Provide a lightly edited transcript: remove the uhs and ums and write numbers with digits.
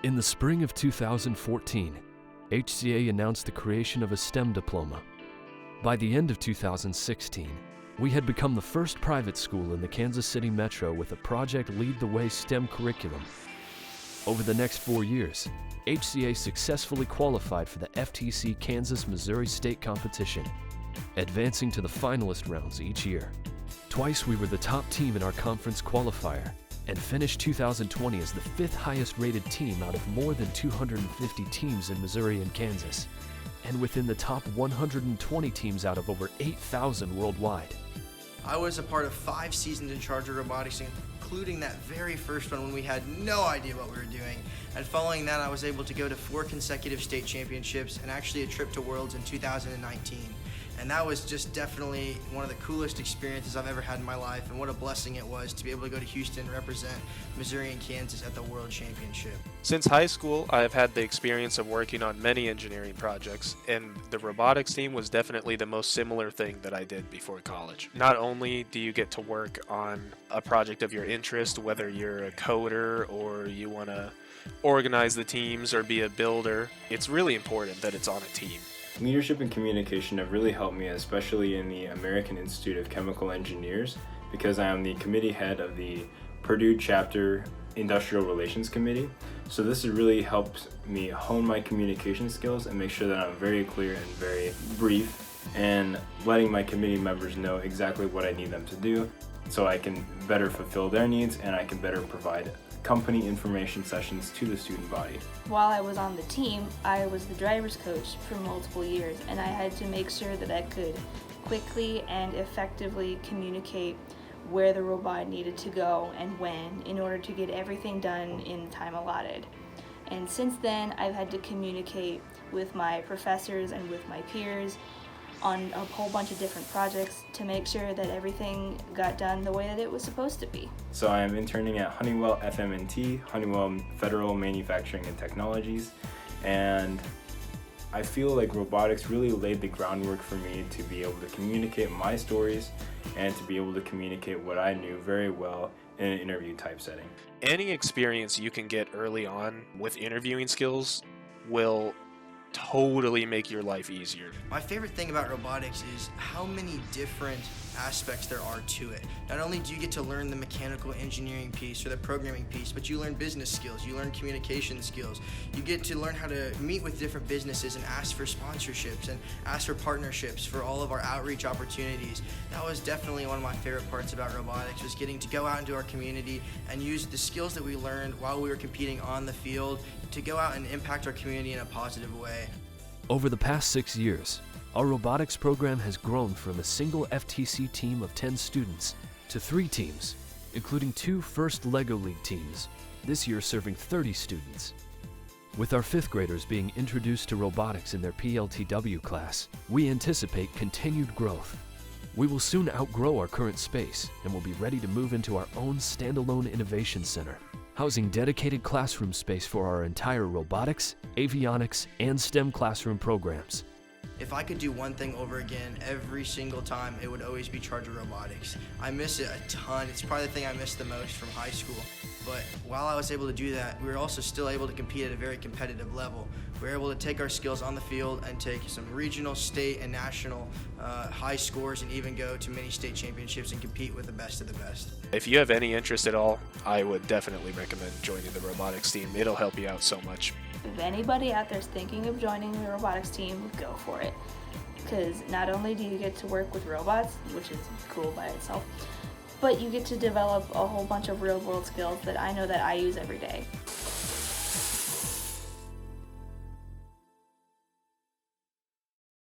In the spring of 2014, HCA announced the creation of a STEM diploma. By the end of 2016, we had become the first private school in the Kansas City metro with a Project Lead the Way STEM curriculum. Over the next 4 years, HCA successfully qualified for the FTC Kansas-Missouri State competition, advancing to the finalist rounds each year. Twice we were the top team in our conference qualifier and finished 2020 as the 5th highest rated team out of more than 250 teams in Missouri and Kansas, and within the top 120 teams out of over 8,000 worldwide. I was a part of 5 seasons in charge of robotics, including that very first one when we had no idea what we were doing. And following that, I was able to go to 4 consecutive state championships and actually a trip to Worlds in 2019. And that was just definitely one of the coolest experiences I've ever had in my life, and what a blessing it was to be able to go to Houston and represent Missouri and Kansas at the World Championship. Since high school, I have had the experience of working on many engineering projects, and the robotics team was definitely the most similar thing that I did before college. Not only do you get to work on a project of your interest, whether you're a coder or you want to organize the teams or be a builder, it's really important that it's on a team. Leadership and communication have really helped me, especially in the American Institute of Chemical Engineers, because I am the committee head of the Purdue Chapter Industrial Relations Committee. So this has really helped me hone my communication skills and make sure that I'm very clear and very brief, and letting my committee members know exactly what I need them to do so I can better fulfill their needs and I can better provide company information sessions to the student body. While I was on the team, I was the driver's coach for multiple years, and I had to make sure that I could quickly and effectively communicate where the robot needed to go and when, in order to get everything done in the time allotted. And since then, I've had to communicate with my professors and with my peers on a whole bunch of different projects to make sure that everything got done the way that it was supposed to be. So I am interning at Honeywell FM&T, Honeywell Federal Manufacturing and Technologies, and I feel like robotics really laid the groundwork for me to be able to communicate my stories and to be able to communicate what I knew very well in an interview type setting. Any experience you can get early on with interviewing skills will totally make your life easier. My favorite thing about robotics is how many different aspects there are to it. Not only do you get to learn the mechanical engineering piece or the programming piece, but you learn business skills, you learn communication skills. You get to learn how to meet with different businesses and ask for sponsorships and ask for partnerships for all of our outreach opportunities. That was definitely one of my favorite parts about robotics, was getting to go out into our community and use the skills that we learned while we were competing on the field to go out and impact our community in a positive way. Over the past 6 years, our robotics program has grown from a single FTC team of 10 students to 3 teams, including 2 first LEGO League teams, this year serving 30 students. With our 5th graders being introduced to robotics in their PLTW class, we anticipate continued growth. We will soon outgrow our current space and will be ready to move into our own standalone innovation center, housing dedicated classroom space for our entire robotics, avionics, and STEM classroom programs. If I could do one thing over again every single time, it would always be charge of robotics. I miss it a ton. It's probably the thing I miss the most from high school. But while I was able to do that, we were also still able to compete at a very competitive level. We were able to take our skills on the field and take some regional, state, and national high scores, and even go to many state championships and compete with the best of the best. If you have any interest at all, I would definitely recommend joining the robotics team. It'll help you out so much. If anybody out there is thinking of joining the robotics team, go for it. Because not only do you get to work with robots, which is cool by itself, but you get to develop a whole bunch of real-world skills that I know that I use every day.